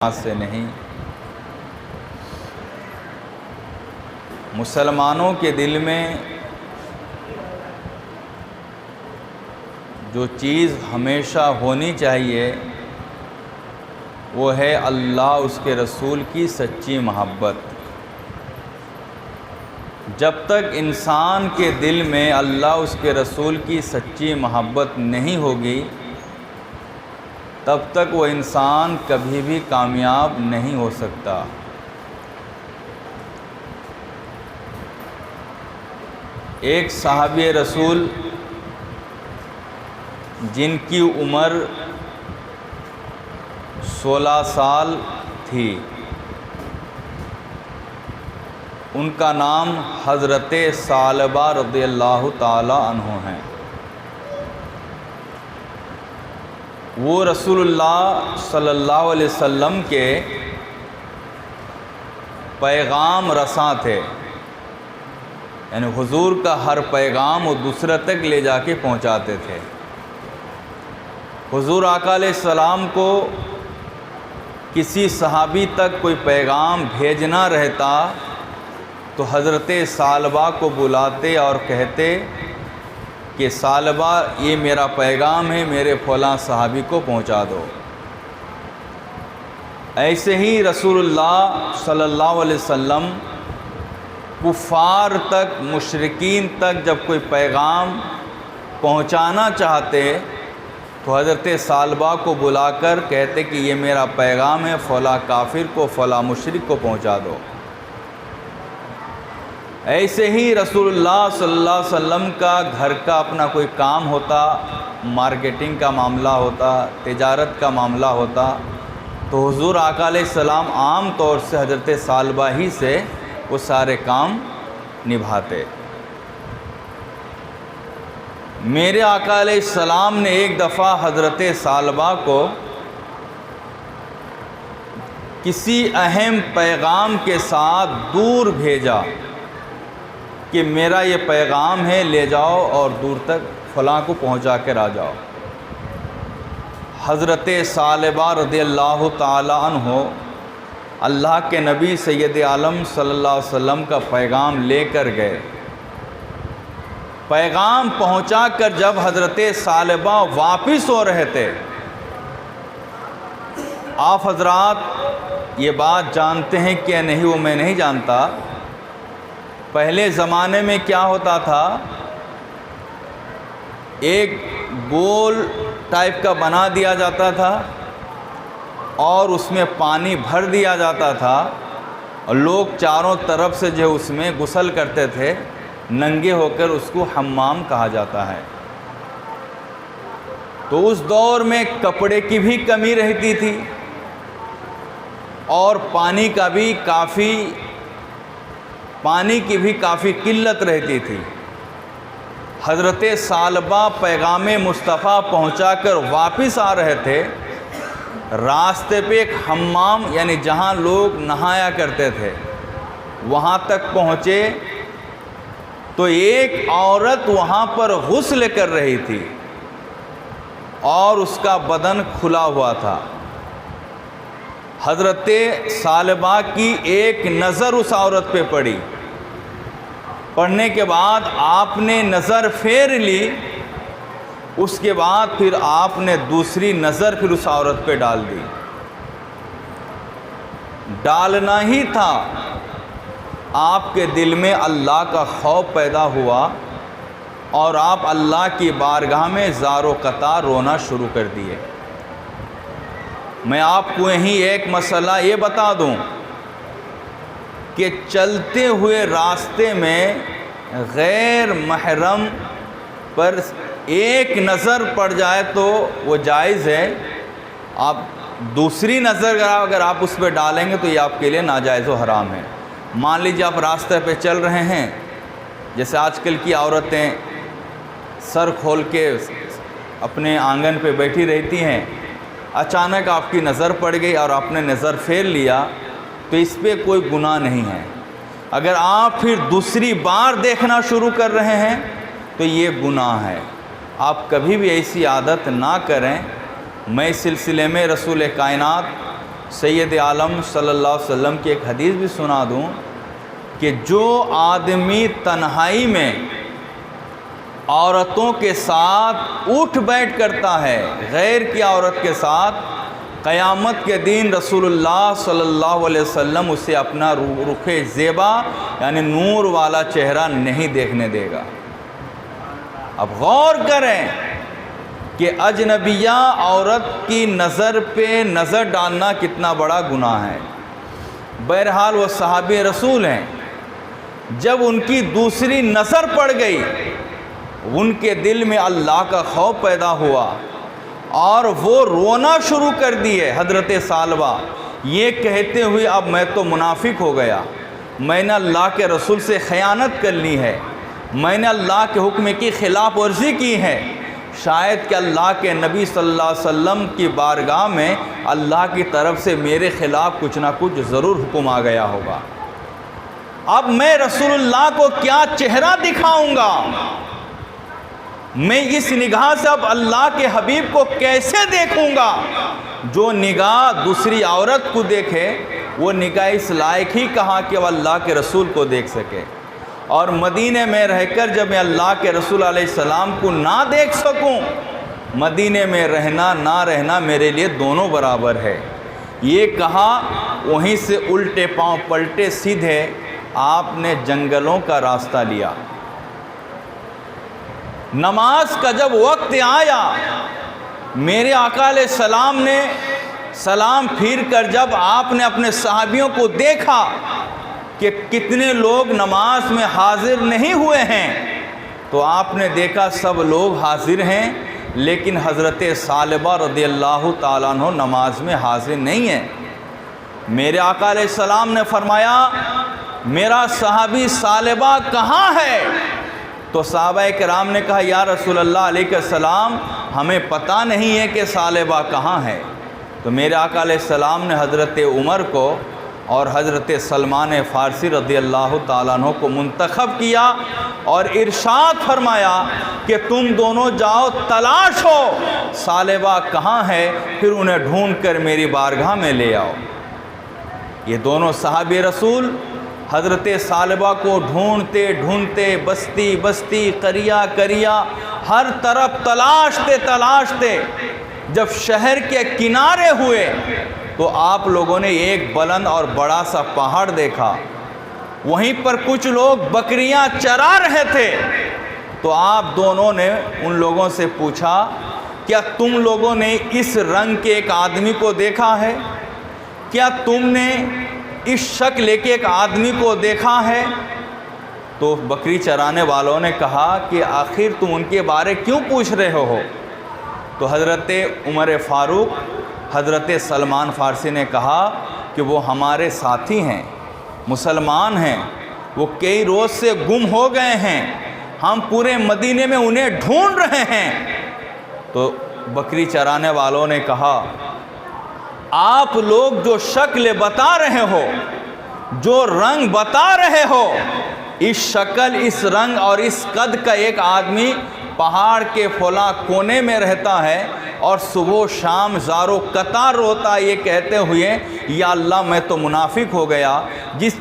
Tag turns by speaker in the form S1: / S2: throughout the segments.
S1: سے نہیں۔ مسلمانوں کے دل میں جو چیز ہمیشہ ہونی چاہیے وہ ہے اللہ اس کے رسول کی سچی محبت۔ جب تک انسان کے دل میں اللہ اس کے رسول کی سچی محبت نہیں ہوگی تب تک وہ انسان کبھی بھی کامیاب نہیں ہو سکتا۔ ایک صحابی رسول جن کی عمر 16 سال تھی، ان کا نام حضرت ثعلبہ رضی اللہ تعالی عنہ ہیں۔ وہ رسول اللہ صلی اللہ علیہ وسلم کے پیغام رساں تھے، یعنی حضور کا ہر پیغام وہ دوسرے تک لے جا کے پہنچاتے تھے۔ حضور آقا علیہ السلام کو کسی صحابی تک کوئی پیغام بھیجنا رہتا تو حضرت ثعلبہ کو بلاتے اور کہتے کہ ثعلبہ یہ میرا پیغام ہے، میرے فلاں صحابی کو پہنچا دو۔ ایسے ہی رسول اللہ صلی اللہ علیہ وسلم کفار تک، مشرکین تک جب کوئی پیغام پہنچانا چاہتے تو حضرت ثعلبہ کو بلا کر کہتے کہ یہ میرا پیغام ہے، فلاں کافر کو، فلاں مشرک کو پہنچا دو۔ ایسے ہی رسول اللہ صلی اللہ علیہ وسلم کا گھر کا اپنا کوئی کام ہوتا، مارکیٹنگ کا معاملہ ہوتا، تجارت کا معاملہ ہوتا تو حضور آقا علیہ السلام عام طور سے حضرت ثعلبہ ہی سے وہ سارے کام نبھاتے۔ میرے آقا علیہ السلام نے ایک دفعہ حضرت ثعلبہ کو کسی اہم پیغام کے ساتھ دور بھیجا کہ میرا یہ پیغام ہے، لے جاؤ اور دور تک فلاں کو پہنچا کر آ جاؤ۔ حضرت ثعلبہ رضی اللہ تعالی عنہ اللہ کے نبی سید عالم صلی اللہ علیہ وسلم کا پیغام لے کر گئے۔ پیغام پہنچا کر جب حضرت ثعلبہ واپس ہو رہے تھے، آپ حضرات یہ بات جانتے ہیں کہ نہیں وہ میں نہیں جانتا، پہلے زمانے میں کیا ہوتا تھا، ایک گول ٹائپ کا بنا دیا جاتا تھا اور اس میں پانی بھر دیا جاتا تھا اور لوگ چاروں طرف سے جو اس میں غسل کرتے تھے، ننگے ہو کر، اس کو حمام کہا جاتا ہے۔ تو اس دور میں کپڑے کی بھی کمی رہتی تھی اور پانی کی بھی کافی قلت رہتی تھی۔ حضرت ثعلبہ پیغام مصطفیٰ پہنچا کر واپس آ رہے تھے، راستے پہ ایک حمام یعنی جہاں لوگ نہایا کرتے تھے وہاں تک پہنچے تو ایک عورت وہاں پر غسل کر رہی تھی اور اس کا بدن کھلا ہوا تھا۔ حضرت ثعلبہ کی ایک نظر اس عورت پہ پڑی، پڑھنے کے بعد آپ نے نظر پھیر لی، اس کے بعد پھر آپ نے دوسری نظر پھر اس عورت پہ ڈال دی۔ ڈالنا ہی تھا، آپ کے دل میں اللہ کا خوف پیدا ہوا اور آپ اللہ کی بارگاہ میں زار و قطار رونا شروع کر دیے۔ میں آپ کو یہیں ایک مسئلہ یہ بتا دوں کہ چلتے ہوئے راستے میں غیر محرم پر ایک نظر پڑ جائے تو وہ جائز ہے، آپ دوسری نظر اگر آپ اس پہ ڈالیں گے تو یہ آپ کے لیے ناجائز و حرام ہے۔ مان لیجیے آپ راستے پہ چل رہے ہیں، جیسے آج کل کی عورتیں سر کھول کے اپنے آنگن پہ بیٹھی رہتی ہیں، اچانک آپ کی نظر پڑ گئی اور آپ نے نظر پھیر لیا تو اس پہ کوئی گناہ نہیں ہے۔ اگر آپ پھر دوسری بار دیکھنا شروع کر رہے ہیں تو یہ گناہ ہے۔ آپ کبھی بھی ایسی عادت نہ کریں۔ میں اس سلسلے میں رسول کائنات سید عالم صلی اللہ علیہ وسلم کی ایک حدیث بھی سنا دوں کہ جو آدمی تنہائی میں عورتوں کے ساتھ اٹھ بیٹھ کرتا ہے غیر کی عورت کے ساتھ، قیامت کے دن رسول اللہ صلی اللہ علیہ وسلم اسے اپنا رخ زیبا یعنی نور والا چہرہ نہیں دیکھنے دے گا۔ اب غور کریں کہ اجنبیہ عورت کی نظر پہ نظر ڈالنا کتنا بڑا گناہ ہے۔ بہرحال وہ صحابی رسول ہیں، جب ان کی دوسری نظر پڑ گئی ان کے دل میں اللہ کا خوف پیدا ہوا اور وہ رونا شروع کر دیے۔ حضرت ثعلبہ یہ کہتے ہوئے اب میں تو منافق ہو گیا، میں نے اللہ کے رسول سے خیانت کر لی ہے، میں نے اللہ کے حکم کی خلاف ورزی کی ہے، شاید کہ اللہ کے نبی صلی اللہ علیہ وسلم کی بارگاہ میں اللہ کی طرف سے میرے خلاف کچھ نہ کچھ ضرور حکم آ گیا ہوگا، اب میں رسول اللہ کو کیا چہرہ دکھاؤں گا، میں اس نگاہ سے اب اللہ کے حبیب کو کیسے دیکھوں گا؟ جو نگاہ دوسری عورت کو دیکھے وہ نگاہ اس لائق ہی کہاں کہ وہ اللہ کے رسول کو دیکھ سکے، اور مدینے میں رہ کر جب میں اللہ کے رسول علیہ السلام کو نہ دیکھ سکوں، مدینے میں رہنا نہ رہنا میرے لیے دونوں برابر ہے۔ یہ کہا، وہیں سے الٹے پاؤں پلٹے سیدھے آپ نے جنگلوں کا راستہ لیا۔ نماز کا جب وقت آیا، میرے آقا علیہ السلام نے سلام پھیر کر جب آپ نے اپنے صحابیوں کو دیکھا کہ کتنے لوگ نماز میں حاضر نہیں ہوئے ہیں، تو آپ نے دیکھا سب لوگ حاضر ہیں لیکن حضرت ثعلبہ رضی اللہ تعالیٰ عنہ نماز میں حاضر نہیں ہیں۔ میرے آقا علیہ السلام نے فرمایا میرا صحابی ثعلبہ کہاں ہے؟ تو صحابہ کرام نے کہا یا رسول اللہ علیہ السلام ہمیں پتہ نہیں ہے کہ ثعلبہ کہاں ہے۔ تو میرے آقا علیہ السلام نے حضرت عمر کو اور حضرت سلمان فارسی رضی اللہ تعالیٰ عنہ کو منتخب کیا اور ارشاد فرمایا کہ تم دونوں جاؤ تلاش ہو ثعلبہ کہاں ہے، پھر انہیں ڈھونڈ کر میری بارگاہ میں لے آؤ۔ یہ دونوں صحابی رسول حضرت ثعلبہ کو ڈھونڈتے ڈھونڈتے بستی بستی قریہ قریہ ہر طرف تلاشتے جب شہر کے کنارے ہوئے تو آپ لوگوں نے ایک بلند اور بڑا سا پہاڑ دیکھا، وہیں پر کچھ لوگ بکریاں چرا رہے تھے۔ تو آپ دونوں نے ان لوگوں سے پوچھا کیا تم لوگوں نے اس رنگ کے ایک آدمی کو دیکھا ہے؟ کیا تم نے اس شکل کے ایک آدمی کو دیکھا ہے؟ تو بکری چرانے والوں نے کہا کہ آخر تم ان کے بارے کیوں پوچھ رہے ہو؟ تو حضرت عمر فاروق حضرت سلمان فارسی نے کہا کہ وہ ہمارے ساتھی ہیں، مسلمان ہیں، وہ کئی روز سے گم ہو گئے ہیں، ہم پورے مدینے میں انہیں ڈھونڈ رہے ہیں۔ تو بکری چرانے والوں نے کہا آپ لوگ جو شکل بتا رہے ہو، جو رنگ بتا رہے ہو، اس شکل اس رنگ اور اس قد کا ایک آدمی پہاڑ کے فلاں کونے میں رہتا ہے اور صبح و شام زارو قطار روتا ہے یہ کہتے ہوئے یا اللہ میں تو منافق ہو گیا، جس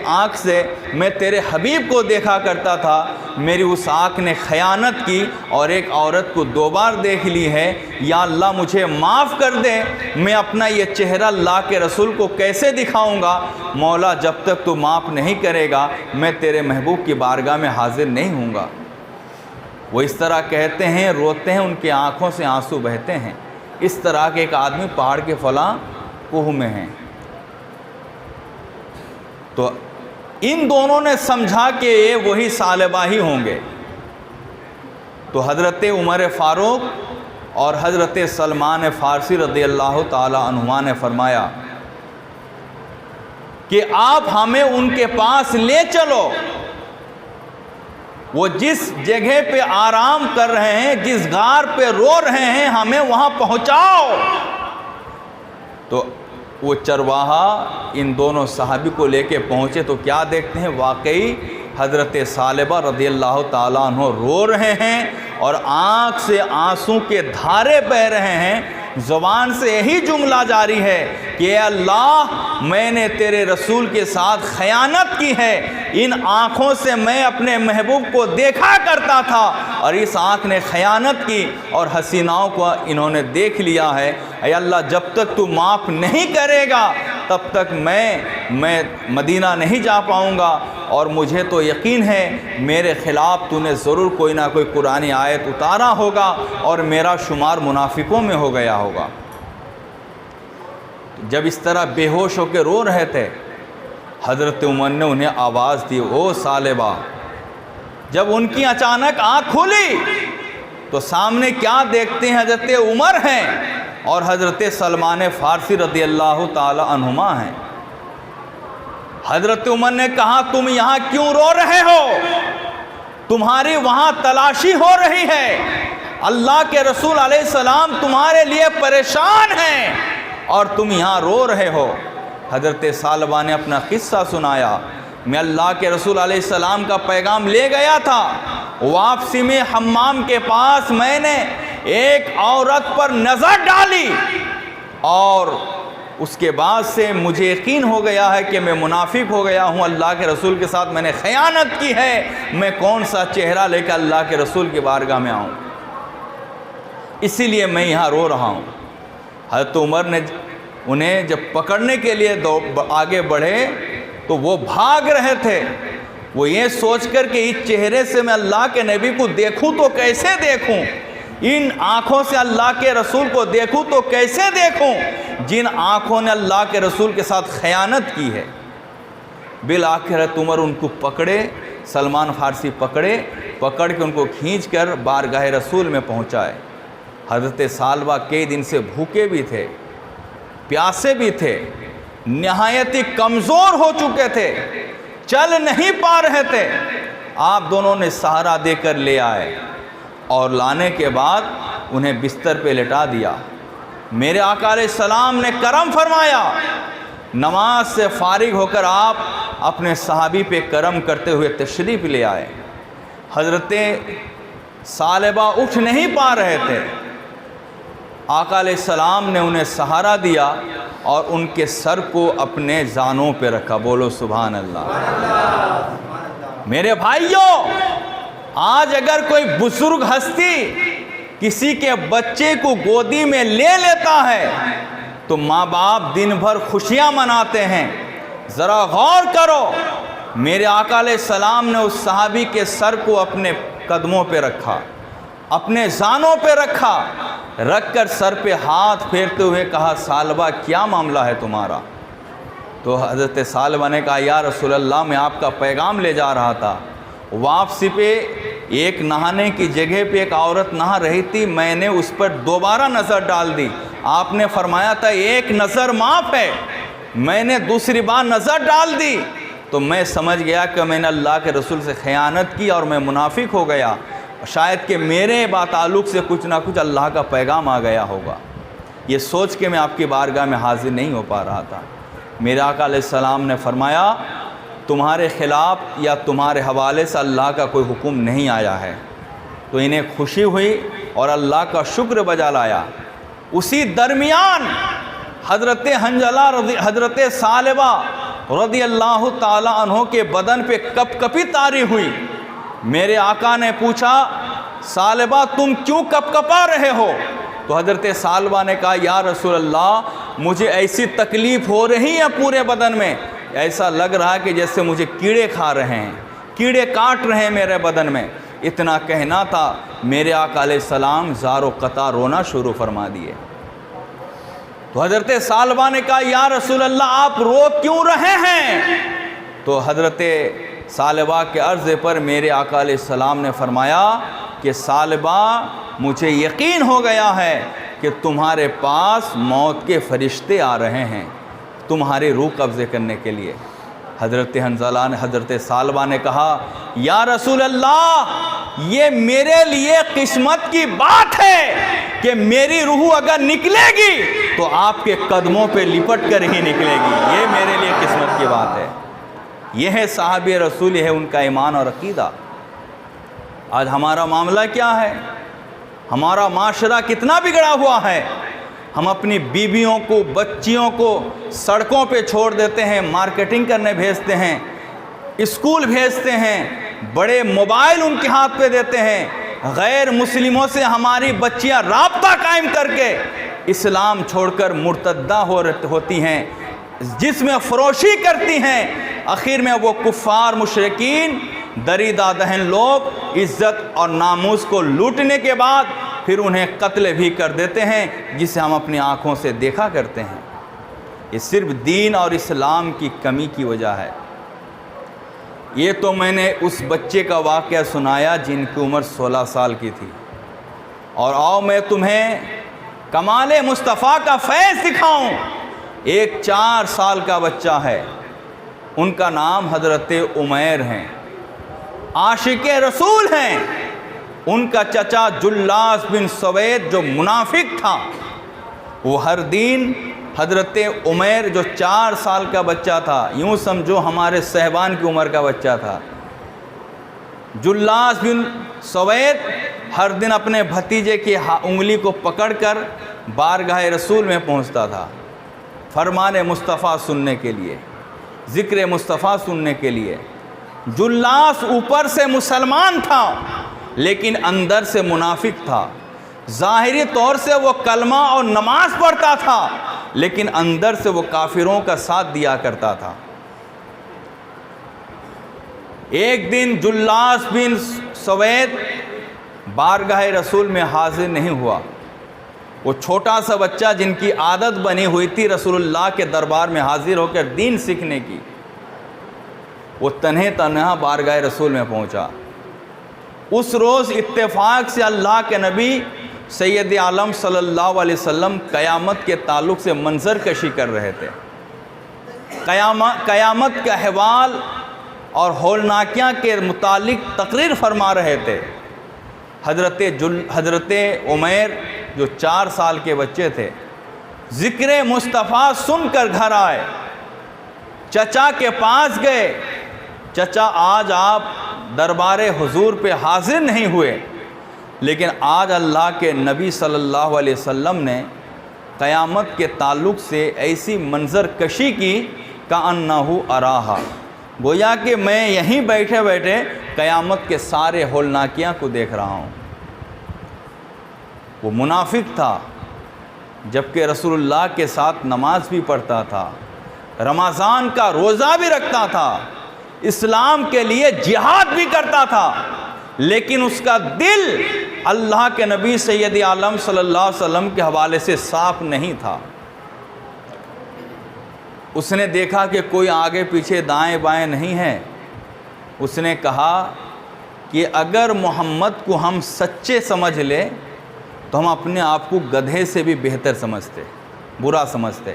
S1: آنکھ سے میں تیرے حبیب کو دیکھا کرتا تھا میری اس آنکھ نے خیانت کی اور ایک عورت کو 2 بار دیکھ لی ہے، یا اللہ مجھے معاف کر دے، میں اپنا یہ چہرہ اللہ کے رسول کو کیسے دکھاؤں گا؟ مولا جب تک تو معاف نہیں کرے گا میں تیرے محبوب کی بارگاہ میں حاضر نہیں ہوں گا۔ وہ اس طرح کہتے ہیں، روتے ہیں، ان کی آنکھوں سے آنسو بہتے ہیں۔ اس طرح کے ایک آدمی پہاڑ کے فلاں کوہ میں ہیں۔ تو ان دونوں نے سمجھا کہ یہ وہی ثعلبہ ہی ہوں گے۔ تو حضرت عمر فاروق اور حضرت سلمان فارسی رضی اللہ تعالی عنہما نے فرمایا کہ آپ ہمیں ان کے پاس لے چلو، وہ جس جگہ پہ آرام کر رہے ہیں، جس غار پہ رو رہے ہیں، ہمیں وہاں پہنچاؤ۔ تو وہ چرواہا ان دونوں صحابی کو لے کے پہنچے تو کیا دیکھتے ہیں؟ واقعی حضرت ثعلبہ رضی اللہ تعالیٰ عنہ رو رہے ہیں اور آنکھ سے آنسوں کے دھارے بہہ رہے ہیں، زبان سے یہی جملہ جاری ہے کہ اے اللہ میں نے تیرے رسول کے ساتھ خیانت کی ہے، ان آنکھوں سے میں اپنے محبوب کو دیکھا کرتا تھا اور اس آنکھ نے خیانت کی اور حسیناؤں کو انہوں نے دیکھ لیا ہے۔ اے اللہ جب تک تو معاف نہیں کرے گا تب تک میں مدینہ نہیں جا پاؤں گا، اور مجھے تو یقین ہے میرے خلاف تو نے ضرور کوئی نہ کوئی قرآنی آیت اتارا ہوگا اور میرا شمار منافقوں میں ہو گیا ہوگا۔ جب اس طرح بے ہوش ہو کے رو رہے تھے، حضرت عمر نے انہیں آواز دی، او ثعلبہ۔ جب ان کی اچانک آنکھ کھلی تو سامنے کیا دیکھتے ہیں؟ حضرت عمر ہیں اور حضرت سلمان فارسی رضی اللہ تعالی عنہما ہیں۔ حضرت عمر نے کہا تم یہاں کیوں رو رہے ہو؟ تمہاری وہاں تلاشی ہو رہی ہے، اللہ کے رسول علیہ السلام تمہارے لیے پریشان ہیں اور تم یہاں رو رہے ہو۔ حضرت ثعلبہ نے اپنا قصہ سنایا، میں اللہ کے رسول علیہ السلام کا پیغام لے گیا تھا، واپسی میں حمام کے پاس میں نے ایک عورت پر نظر ڈالی اور اس کے بعد سے مجھے یقین ہو گیا ہے کہ میں منافق ہو گیا ہوں، اللہ کے رسول کے ساتھ میں نے خیانت کی ہے، میں کون سا چہرہ لے کر اللہ کے رسول کی بارگاہ میں آؤں، اسی لیے میں یہاں رو رہا ہوں۔ حضرت عمر نے انہیں جب پکڑنے کے لیے آگے بڑھے تو وہ بھاگ رہے تھے، وہ یہ سوچ کر کہ اس چہرے سے میں اللہ کے نبی کو دیکھوں تو کیسے دیکھوں، ان آنکھوں سے اللہ کے رسول کو دیکھوں تو کیسے دیکھوں جن آنکھوں نے اللہ کے رسول کے ساتھ خیانت کی ہے۔ بالآخر عمر ان کو پکڑے، سلمان فارسی پکڑ کے ان کو کھینچ کر بارگاہ رسول میں پہنچائے۔ حضرت ثعلبہ کئی دن سے بھوکے بھی تھے، پیاسے بھی تھے، نہایت ہی کمزور ہو چکے تھے، چل نہیں پا رہے تھے۔ آپ دونوں نے سہارا دے کر لے آئے اور لانے کے بعد انہیں بستر پہ لٹا دیا۔ میرے آقا علیہ السلام نے کرم فرمایا، نماز سے فارغ ہو کر آپ اپنے صحابی پہ کرم کرتے ہوئے تشریف لے آئے۔ حضرت ثعلبہ اٹھ نہیں پا رہے تھے، آقا علیہ السلام نے انہیں سہارا دیا اور ان کے سر کو اپنے زانوں پہ رکھا۔ بولو سبحان اللہ۔ میرے بھائیوں، آج اگر کوئی بزرگ ہستی کسی کے بچے کو گودی میں لے لیتا ہے تو ماں باپ دن بھر خوشیاں مناتے ہیں۔ ذرا غور کرو، میرے آقا علیہ السلام نے اس صحابی کے سر کو اپنے قدموں پہ رکھا، اپنے زانوں پہ رکھا، رکھ کر سر پہ ہاتھ پھیرتے ہوئے کہا ثعلبہ کیا معاملہ ہے تمہارا؟ تو حضرت ثعلبہ نے کہا یا رسول اللہ میں آپ کا پیغام لے جا رہا تھا، واپسی پہ ایک نہانے کی جگہ پہ ایک عورت نہا رہی تھی، میں نے اس پر دوبارہ نظر ڈال دی، آپ نے فرمایا تھا ایک نظر معاف ہے، میں نے دوسری بار نظر ڈال دی تو میں سمجھ گیا کہ میں نے اللہ کے رسول سے خیانت کی اور میں منافق ہو گیا، شاید کہ میرے تعلق سے کچھ نہ کچھ اللہ کا پیغام آ گیا ہوگا، یہ سوچ کے میں آپ کی بارگاہ میں حاضر نہیں ہو پا رہا تھا۔ میرے آقا علیہ السلام نے فرمایا تمہارے خلاف یا تمہارے حوالے سے اللہ کا کوئی حکم نہیں آیا ہے، تو انہیں خوشی ہوئی اور اللہ کا شکر بجا لایا۔ اسی درمیان حضرت حضرت ثعلبہ رضی اللہ تعالی عنہ کے بدن پہ کپ کپی طاری ہوئی۔ میرے آقا نے پوچھا ثعلبہ تم کیوں کپ کپا رہے ہو؟ تو حضرت ثعلبہ نے کہا یا رسول اللہ مجھے ایسی تکلیف ہو رہی ہے پورے بدن میں، ایسا لگ رہا ہے کہ جیسے مجھے کیڑے کھا رہے ہیں، کیڑے کاٹ رہے ہیں میرے بدن میں۔ اتنا کہنا تھا میرے آقا علیہ السلام زار و قطع رونا شروع فرما دیے۔ تو حضرت ثعلبہ نے کہا یا رسول اللہ آپ رو کیوں رہے ہیں؟ تو حضرت ثعلبہ کے عرض پر میرے آقا علیہ السلام نے فرمایا کہ ثعلبہ مجھے یقین ہو گیا ہے کہ تمہارے پاس موت کے فرشتے آ رہے ہیں تمہاری روح قبضے کرنے کے لیے۔ حضرت حنظلہ نے حضرت ثعلبہ نے کہا یا رسول اللہ یہ میرے لیے قسمت کی بات ہے کہ میری روح اگر نکلے گی تو آپ کے قدموں پہ لپٹ کر ہی نکلے گی، یہ میرے لیے قسمت کی بات ہے۔ یہ ہے صحابی رسول، یہ ہے ان کا ایمان اور عقیدہ۔ آج ہمارا معاملہ کیا ہے؟ ہمارا معاشرہ کتنا بگڑا ہوا ہے، ہم اپنی بیویوں کو، بچیوں کو سڑکوں پہ چھوڑ دیتے ہیں، مارکیٹنگ کرنے بھیجتے ہیں، اسکول بھیجتے ہیں، بڑے موبائل ان کے ہاتھ پہ دیتے ہیں، غیر مسلموں سے ہماری بچیاں رابطہ قائم کر کے اسلام چھوڑ کر مرتدہ ہوتی ہیں، جس میں فروشی کرتی ہیں، آخر میں وہ کفار مشرکین دریدہ دہن لوگ عزت اور ناموس کو لوٹنے کے بعد پھر انہیں قتل بھی کر دیتے ہیں، جسے ہم اپنی آنکھوں سے دیکھا کرتے ہیں۔ یہ صرف دین اور اسلام کی کمی کی وجہ ہے۔ یہ تو میں نے اس بچے کا واقعہ سنایا جن کی عمر 16 سال کی تھی، اور آؤ میں تمہیں کمال مصطفیٰ کا فیض دکھاؤں۔ ایک 4 سال کا بچہ ہے، ان کا نام حضرت عمیر ہیں، عاشق رسول ہیں۔ ان کا چچا جلاس بن سوید جو منافق تھا، وہ ہر دن حضرت عمیر جو 4 سال کا بچہ تھا، یوں سمجھو ہمارے صاحبان کی عمر کا بچہ تھا، جلاس بن سوید ہر دن اپنے بھتیجے کی انگلی کو پکڑ کر بارگاہ رسول میں پہنچتا تھا، فرمان مصطفیٰ سننے کے لیے، ذکر مصطفیٰ سننے کے لیے۔ جلاس اوپر سے مسلمان تھا لیکن اندر سے منافق تھا۔ ظاہری طور سے وہ کلمہ اور نماز پڑھتا تھا لیکن اندر سے وہ کافروں کا ساتھ دیا کرتا تھا۔ ایک دن جلاس بن سوید بارگاہ رسول میں حاضر نہیں ہوا۔ وہ چھوٹا سا بچہ جن کی عادت بنی ہوئی تھی رسول اللہ کے دربار میں حاضر ہو کر دین سیکھنے کی، وہ تنہا بارگاہ رسول میں پہنچا۔ اس روز اتفاق سے اللہ کے نبی سید عالم صلی اللہ علیہ وسلم قیامت کے تعلق سے منظر کشی کر رہے تھے۔ قیامت کا احوال اور ہولناکیاں کے متعلق تقریر فرما رہے تھے۔ حضرت عمیر جو 4 سال کے بچے تھے، ذکر مصطفیٰ سن کر گھر آئے، چچا کے پاس گئے، چچا آج آپ دربار حضور پہ حاضر نہیں ہوئے، لیکن آج اللہ کے نبی صلی اللہ علیہ وسلم نے قیامت کے تعلق سے ایسی منظر کشی کی کأنہ اراہا، گویا کہ میں یہیں بیٹھے بیٹھے قیامت کے سارے ہولناکیاں کو دیکھ رہا ہوں۔ وہ منافق تھا، جبکہ رسول اللہ کے ساتھ نماز بھی پڑھتا تھا، رمضان کا روزہ بھی رکھتا تھا، اسلام کے لیے جہاد بھی کرتا تھا، لیکن اس کا دل اللہ کے نبی سید عالم صلی اللہ علیہ وسلم کے حوالے سے صاف نہیں تھا۔ اس نے دیکھا کہ کوئی آگے پیچھے دائیں بائیں نہیں ہے۔ اس نے کہا کہ اگر محمد کو ہم سچے سمجھ لے تو ہم اپنے آپ کو گدھے سے بھی بہتر سمجھتے، برا سمجھتے۔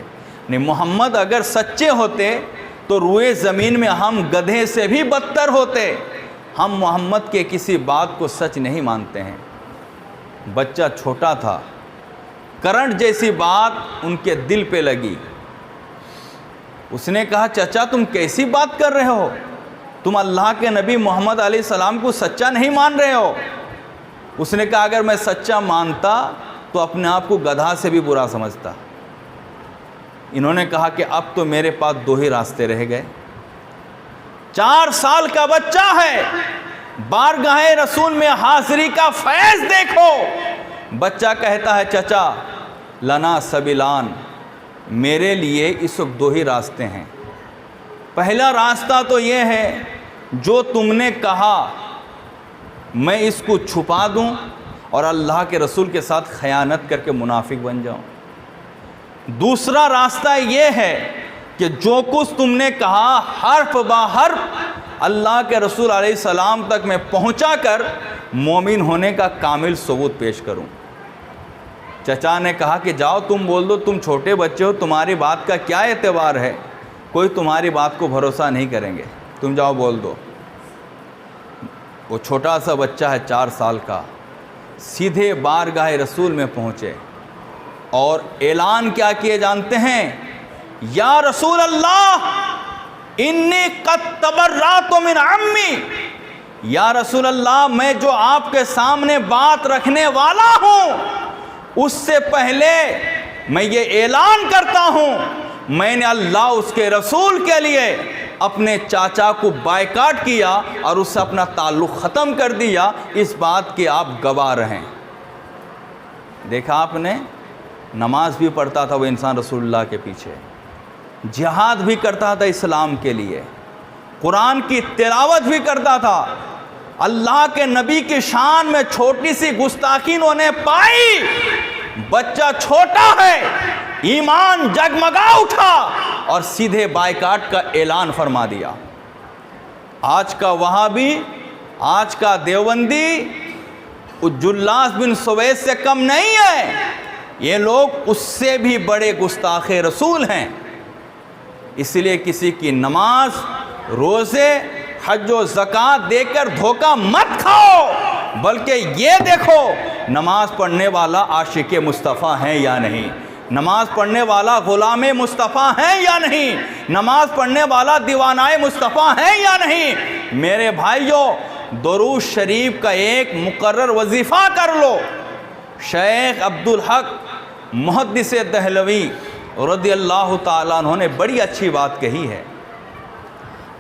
S1: نہیں، محمد اگر سچے ہوتے تو روئے زمین میں ہم گدھے سے بھی بدتر ہوتے۔ ہم محمد کے کسی بات کو سچ نہیں مانتے ہیں۔ بچہ چھوٹا تھا، کرنٹ جیسی بات ان کے دل پہ لگی۔ اس نے کہا چچا تم کیسی بات کر رہے ہو؟ تم اللہ کے نبی محمد علیہ السلام کو سچا نہیں مان رہے ہو۔ اس نے کہا اگر میں سچا مانتا تو اپنے آپ کو گدھا سے بھی برا سمجھتا۔ انہوں نے کہا کہ اب تو میرے پاس 2 ہی راستے رہ گئے۔ 4 سال کا بچہ ہے، بارگاہ رسول میں حاضری کا فیض دیکھو۔ بچہ کہتا ہے چچا لنا سبیلان، میرے لیے اس وقت 2 ہی راستے ہیں۔ پہلا راستہ تو یہ ہے جو تم نے کہا میں اس کو چھپا دوں اور اللہ کے رسول کے ساتھ خیانت کر کے منافق بن جاؤں۔ دوسرا راستہ یہ ہے کہ جو کچھ تم نے کہا حرف با حرف اللہ کے رسول علیہ السلام تک میں پہنچا کر مومن ہونے کا کامل ثبوت پیش کروں۔ چچا نے کہا کہ جاؤ تم بول دو، تم چھوٹے بچے ہو، تمہاری بات کا کیا اعتبار ہے، کوئی تمہاری بات کو بھروسہ نہیں کریں گے، تم جاؤ بول دو۔ وہ چھوٹا سا بچہ ہے 4 سال کا، سیدھے بارگاہ رسول میں پہنچے اور اعلان کیا کیے جانتے ہیں؟ یا رسول اللہ انی قد تبرأت من عمی، یا رسول اللہ میں جو آپ کے سامنے بات رکھنے والا ہوں اس سے پہلے میں یہ اعلان کرتا ہوں میں نے اللہ اس کے رسول کے لیے اپنے چاچا کو بائیکاٹ کیا اور اس سے اپنا تعلق ختم کر دیا، اس بات کے آپ گواہ رہیں۔ دیکھا آپ نے، نماز بھی پڑھتا تھا وہ انسان رسول اللہ کے پیچھے، جہاد بھی کرتا تھا اسلام کے لیے، قرآن کی تلاوت بھی کرتا تھا۔ اللہ کے نبی کی شان میں چھوٹی سی گستاخی انہوں نے پائی، بچہ چھوٹا ہے، ایمان جگمگا اٹھا اور سیدھے بائیکاٹ کا اعلان فرما دیا۔ آج کا وہابی، آج کا دیوبندی جلاس بن سویس سے کم نہیں ہے، یہ لوگ اس سے بھی بڑے گستاخ رسول ہیں۔ اس لیے کسی کی نماز، روزے، حج و زکوٰۃ دے کر دھوکہ مت کھاؤ، بلکہ یہ دیکھو نماز پڑھنے والا عاشق مصطفیٰ ہے یا نہیں، نماز پڑھنے والا غلام مصطفیٰ ہے یا نہیں، نماز پڑھنے والا دیوانہ مصطفیٰ ہے یا نہیں۔ میرے بھائیوں، درود شریف کا ایک مقرر وظیفہ کر لو۔ شیخ عبدالحق محدث دہلوی رضی اللہ تعالیٰ عنہ نے بڑی اچھی بات کہی ہے۔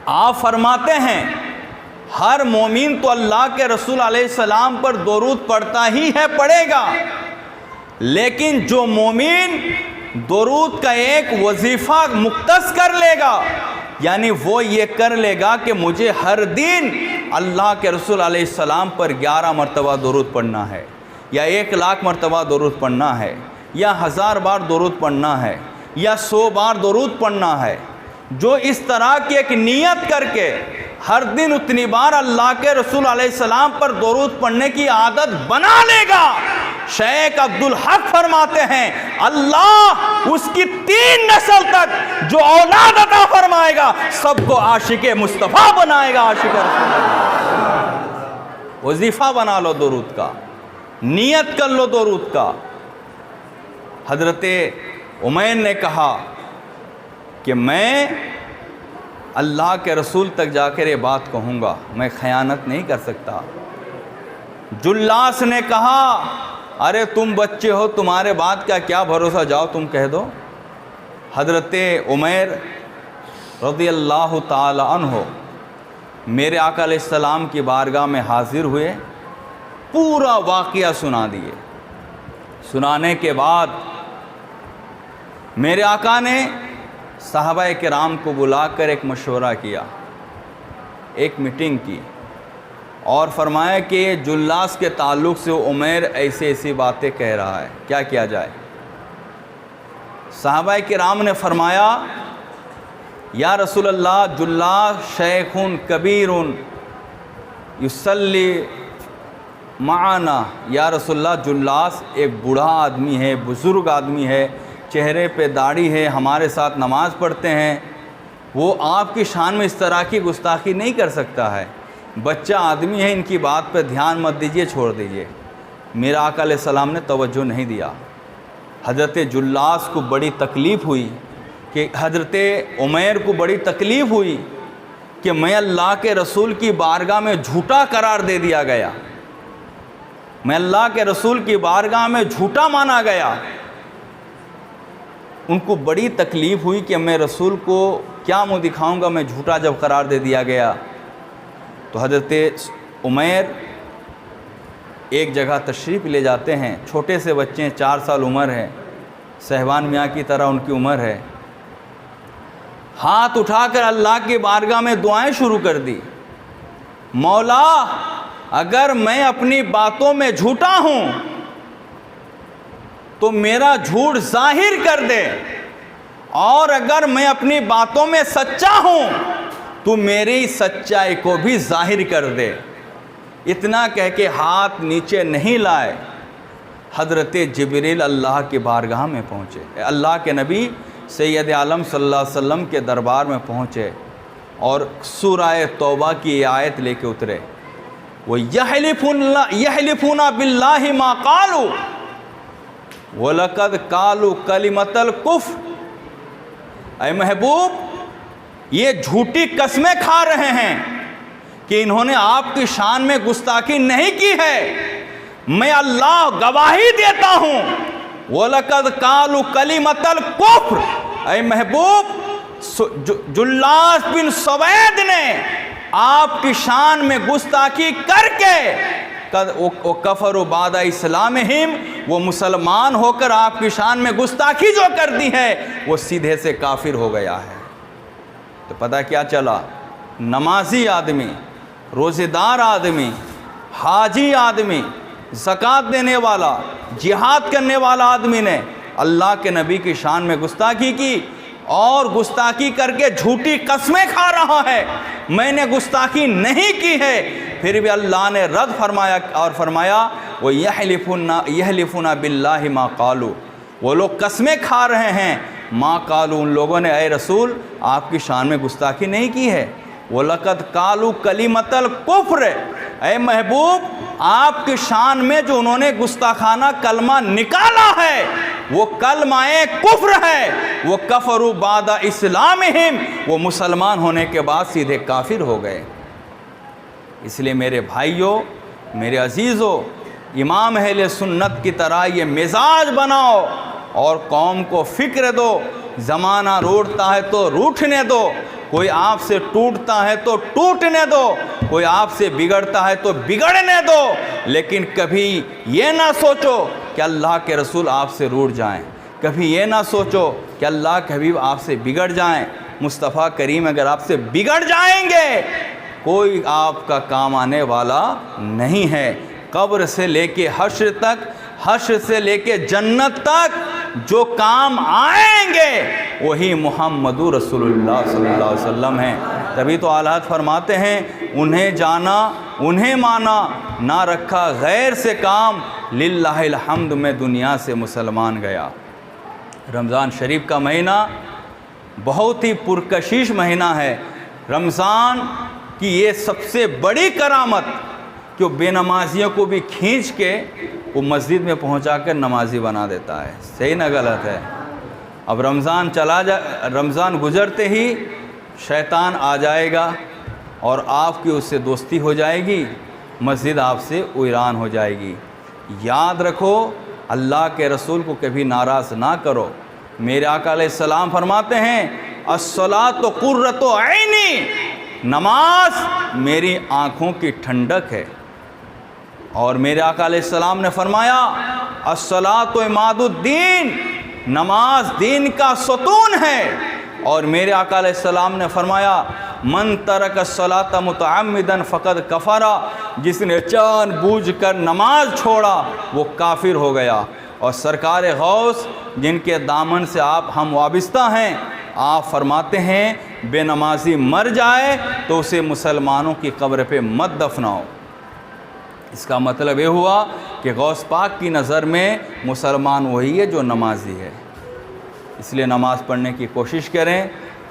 S1: آپ فرماتے ہیں ہر مومن تو اللہ کے رسول علیہ السلام پر درود پڑھتا ہی ہے، پڑھے گا، لیکن جو مومن درود کا ایک وظیفہ مختص کر لے گا، یعنی وہ یہ کر لے گا کہ مجھے ہر دن اللہ کے رسول علیہ السلام پر 11 مرتبہ درود پڑھنا ہے، یا 1,00,000 مرتبہ درود پڑھنا ہے، یا 1000 بار درود پڑھنا ہے، یا 100 بار درود پڑھنا ہے، جو اس طرح کی ایک نیت کر کے ہر دن اتنی بار اللہ کے رسول علیہ السلام پر درود پڑھنے کی عادت بنا لے گا، شیخ عبدالحق فرماتے ہیں اللہ اس کی 3 نسل تک جو اولاد عطا فرمائے گا سب کو عاشق مصطفیٰ بنائے گا، عاشق رسول اللہ۔ وظیفہ بنا لو درود کا، نیت کر لو درود کا۔ حضرت عمیر نے کہا کہ میں اللہ کے رسول تک جا کر یہ بات کہوں گا، میں خیانت نہیں کر سکتا۔ جلاس نے کہا ارے تم بچے ہو، تمہارے بات کا کیا بھروسہ، جاؤ تم کہہ دو۔ حضرت عمیر رضی اللہ تعالی عنہ میرے آقا علیہ السلام کی بارگاہ میں حاضر ہوئے، پورا واقعہ سنا دیے۔ سنانے کے بعد میرے آقا نے صحابہ کرام کو بلا کر ایک مشورہ کیا، ایک میٹنگ کی، اور فرمایا کہ جلاس کے تعلق سے عمیر ایسی باتیں کہہ رہا ہے، کیا کیا جائے۔ صحابہ کرام نے فرمایا یا رسول اللہ جلاس شیخ کبیر یصلی معنا، یا رسول اللہ جلاس ایک بوڑھا آدمی ہے، بزرگ آدمی ہے، چہرے پہ داڑھی ہے، ہمارے ساتھ نماز پڑھتے ہیں، وہ آپ کی شان میں اس طرح کی گستاخی نہیں کر سکتا ہے، بچہ آدمی ہے، ان کی بات پہ دھیان مت دیجئے، چھوڑ دیجئے۔ میرا آقا علیہ السلام نے توجہ نہیں دیا۔ حضرت جلاس کو بڑی تکلیف ہوئی، کہ حضرت عمیر کو بڑی تکلیف ہوئی کہ میں اللہ کے رسول کی بارگاہ میں جھوٹا قرار دے دیا گیا، میں اللہ کے رسول کی بارگاہ میں جھوٹا مانا گیا۔ ان کو بڑی تکلیف ہوئی کہ میں رسول کو کیا منہ دکھاؤں گا، میں جھوٹا جب قرار دے دیا گیا۔ تو حضرت عمیر ایک جگہ تشریف لے جاتے ہیں، چھوٹے سے بچے ہیں، 4 سال عمر ہے، صہبان میاں کی طرح ان کی عمر ہے، ہاتھ اٹھا کر اللہ کی بارگاہ میں دعائیں شروع کر دی، مولا اگر میں اپنی باتوں میں جھوٹا ہوں تو میرا جھوٹ ظاہر کر دے، اور اگر میں اپنی باتوں میں سچا ہوں تو میری سچائی کو بھی ظاہر کر دے۔ اتنا کہہ کے ہاتھ نیچے نہیں لائے، حضرت جبریل اللہ کی بارگاہ میں پہنچے، اللہ کے نبی سید عالم صلی اللہ علیہ وسلم کے دربار میں پہنچے اور سورہ توبہ کی آیت لے کے اترے، وہ یحلفون باللہ ما قالوا وَلَقَدْ قَالُوا كَلِمَةَ الْكُفْرِ، اے محبوب یہ جھوٹی قسمیں کھا رہے ہیں کہ انہوں نے آپ کی شان میں گستاخی نہیں کی ہے، میں اللہ گواہی دیتا ہوں وَلَقَدْ قَالُوا كَلِمَةَ الْكُفْرِ، اے محبوب جلاس بن سوید نے آپ کی شان میں گستاخی کر کے وَكَفَرُوا بَعْدَ اسلامہم، وہ مسلمان ہو کر آپ کی شان میں گستاخی جو کر دی ہے وہ سیدھے سے کافر ہو گیا ہے۔ تو پتہ کیا چلا؟ نمازی آدمی، روزہ دار آدمی، حاجی آدمی، زکوٰۃ دینے والا، جہاد کرنے والا آدمی نے اللہ کے نبی کی شان میں گستاخی کی، اور گستاخی کر کے جھوٹی قسمیں کھا رہا ہے میں نے گستاخی نہیں کی ہے، پھر بھی اللہ نے رد فرمایا اور فرمایا وَيَحْلِفُونَ بِاللَّهِ مَا قَالُوا، وہ لوگ قسمیں کھا رہے ہیں ما قالوا، ان لوگوں نے اے رسول آپ کی شان میں گستاخی نہیں کی ہے۔ وَلَقَدْ قَالُوا كَلِمَةَ الْكُفْرِ، اے محبوب آپ کی شان میں جو انہوں نے گستاخانہ کلمہ نکالا ہے وہ کلمہ کفر ہے، وہ کفروا بعد اسلامہم، وہ مسلمان ہونے کے بعد سیدھے کافر ہو گئے۔ اس لیے میرے بھائیوں، میرے عزیزوں، امام اہل سنت کی طرح یہ مزاج بناؤ اور قوم کو فکر دو، زمانہ روٹتا ہے تو روٹھنے دو، کوئی آپ سے ٹوٹتا ہے تو ٹوٹنے دو، کوئی آپ سے بگڑتا ہے تو بگڑنے دو، لیکن کبھی یہ نہ سوچو کہ اللہ کے رسول آپ سے روٹ جائیں، کبھی یہ نہ سوچو کہ اللہ کے حبیب آپ سے بگڑ جائیں۔ مصطفیٰ کریم اگر آپ سے بگڑ جائیں گے کوئی آپ کا کام آنے والا نہیں ہے۔ قبر سے لے کے حشر تک، حشر سے لے کے جنت تک جو کام آئیں گے وہی محمد رسول اللہ صلی اللہ علیہ وسلم ہیں۔ تبھی تو اعلیٰ حضرت فرماتے ہیں انہیں جانا انہیں مانا، نہ رکھا غیر سے کام، للہ الحمد میں دنیا سے مسلمان گیا۔ رمضان شریف کا مہینہ بہت ہی پرکشش مہینہ ہے۔ رمضان کی یہ سب سے بڑی کرامت کہ وہ بے نمازیوں کو بھی کھینچ کے وہ مسجد میں پہنچا کر نمازی بنا دیتا ہے۔ صحیح نہ غلط ہے؟ اب رمضان گزرتے ہی شیطان آ جائے گا اور آپ کی اس سے دوستی ہو جائے گی، مسجد آپ سے ویران ہو جائے گی۔ یاد رکھو اللہ کے رسول کو کبھی ناراض نہ کرو۔ میرے آقا علیہ السلام فرماتے ہیں الصلاۃ قرۃ عینی، نماز میری آنکھوں کی ٹھنڈک ہے۔ اور میرے آقا علیہ السلام نے فرمایا الصلاۃ عماد الدین، نماز دین کا ستون ہے۔ اور میرے آقا علیہ السلام نے فرمایا من ترک الصلاۃ متعمدا فقد کفر، جس نے جان بوجھ کر نماز چھوڑا وہ کافر ہو گیا۔ اور سرکار غوث جن کے دامن سے ہم وابستہ ہیں، آپ فرماتے ہیں بے نمازی مر جائے تو اسے مسلمانوں کی قبر پہ مت دفناؤ۔ اس کا مطلب یہ ہوا کہ غوث پاک کی نظر میں مسلمان وہی ہے جو نمازی ہے۔ اس لیے نماز پڑھنے کی کوشش کریں،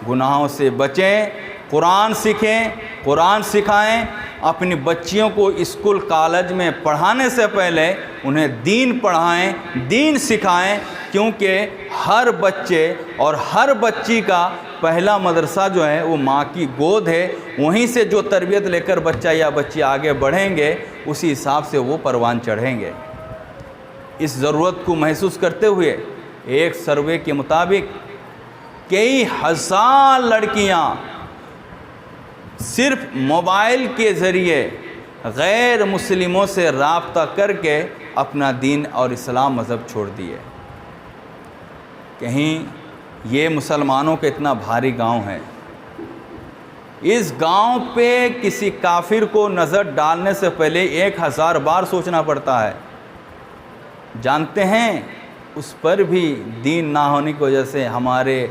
S1: گناہوں سے بچیں، قرآن سیکھیں، قرآن سکھائیں۔ اپنی بچیوں کو اسکول کالج میں پڑھانے سے پہلے انہیں دین پڑھائیں، دین سکھائیں، کیونکہ ہر بچے اور ہر بچی کا پہلا مدرسہ جو ہے وہ ماں کی گود ہے، وہیں سے جو تربیت لے کر بچہ یا بچی آگے بڑھیں گے اسی حساب سے وہ پروان چڑھیں گے۔ اس ضرورت کو محسوس کرتے ہوئے ایک سروے کے مطابق کئی ہزار لڑکیاں صرف موبائل کے ذریعے غیر مسلموں سے رابطہ کر کے اپنا دین اور اسلام مذہب چھوڑ دیے۔ کہیں یہ مسلمانوں کا اتنا بھاری گاؤں ہے، اس گاؤں پہ کسی کافر کو نظر ڈالنے سے پہلے 1000 بار سوچنا پڑتا ہے۔ جانتے ہیں اس پر بھی دین نہ ہونے کی وجہ سے ہمارے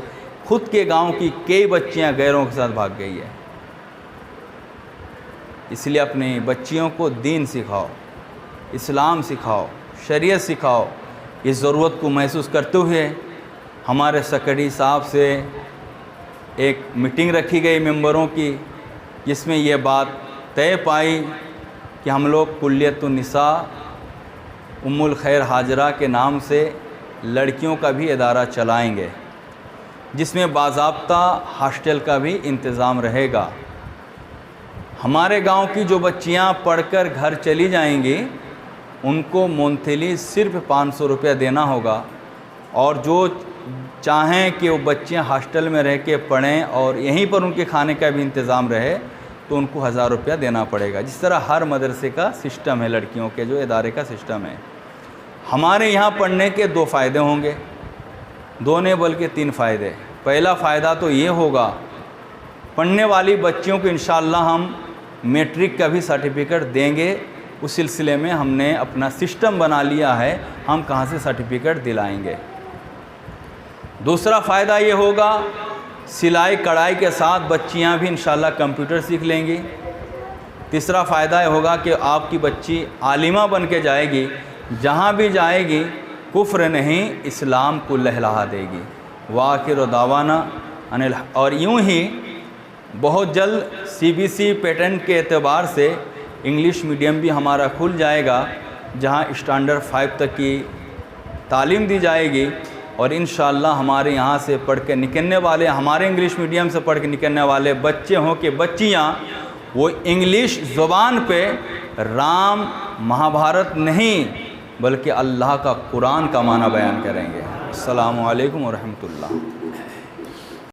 S1: خود کے گاؤں کی کئی بچیاں غیروں کے ساتھ بھاگ گئی ہے۔ اس لیے اپنی بچیوں کو دین سکھاؤ، اسلام سکھاؤ، شریعت سکھاؤ۔ اس ضرورت کو محسوس کرتے ہوئے ہمارے سکڑی صاحب سے ایک میٹنگ رکھی گئی ممبروں کی، جس میں یہ بات طے پائی کہ ہم لوگ کلیت النساء ام الخیر ہاجرہ کے نام سے لڑکیوں کا بھی ادارہ چلائیں گے، جس میں باضابطہ ہاسٹل کا بھی انتظام رہے گا۔ ہمارے گاؤں کی جو بچیاں پڑھ کر گھر چلی جائیں گی ان کو منتھلی صرف 500 روپیہ دینا ہوگا، اور جو چاہیں کہ وہ بچیاں ہاسٹل میں رہ کے پڑھیں اور یہیں پر ان کے کھانے کا بھی انتظام رہے تو ان کو 1000 روپیہ دینا پڑے گا، جس طرح ہر مدرسے کا سسٹم ہے، لڑکیوں کے جو ادارے کا سسٹم ہے۔ ہمارے یہاں پڑھنے کے 2 فائدے ہوں گے، 2 نہیں بلکہ 3 فائدے۔ پہلا فائدہ تو یہ ہوگا، پڑھنے والی بچیوں کو انشاءاللہ ہم میٹرک کا بھی سرٹیفکیٹ دیں گے۔ اس سلسلے میں ہم نے اپنا سسٹم بنا لیا ہے، ہم کہاں سے سرٹیفکیٹ دلائیں گے۔ دوسرا فائدہ یہ ہوگا، سلائی کڑھائی کے ساتھ بچیاں بھی انشاءاللہ کمپیوٹر سیکھ لیں گی۔ تیسرا فائدہ یہ ہوگا کہ آپ کی بچی عالمہ بن کے جائے گی، جہاں بھی جائے گی کفر نہیں اسلام کو لہلہا دے گی۔ وآخر دعوانا اور یوں ہی بہت جلد CBSE پیٹرن کے اعتبار سے انگلش میڈیم بھی ہمارا کھل جائے گا، جہاں اسٹینڈرڈ 5 تک کی تعلیم دی جائے گی، اور انشاءاللہ ہمارے یہاں سے پڑھ کے نکلنے والے، ہمارے انگلش میڈیم سے پڑھ کے نکلنے والے بچے ہوں کہ بچیاں، وہ انگلش زبان پہ رام مہابھارت نہیں بلکہ اللہ کا قرآن کا معنی بیان کریں گے۔ السلام علیکم ورحمۃ اللہ۔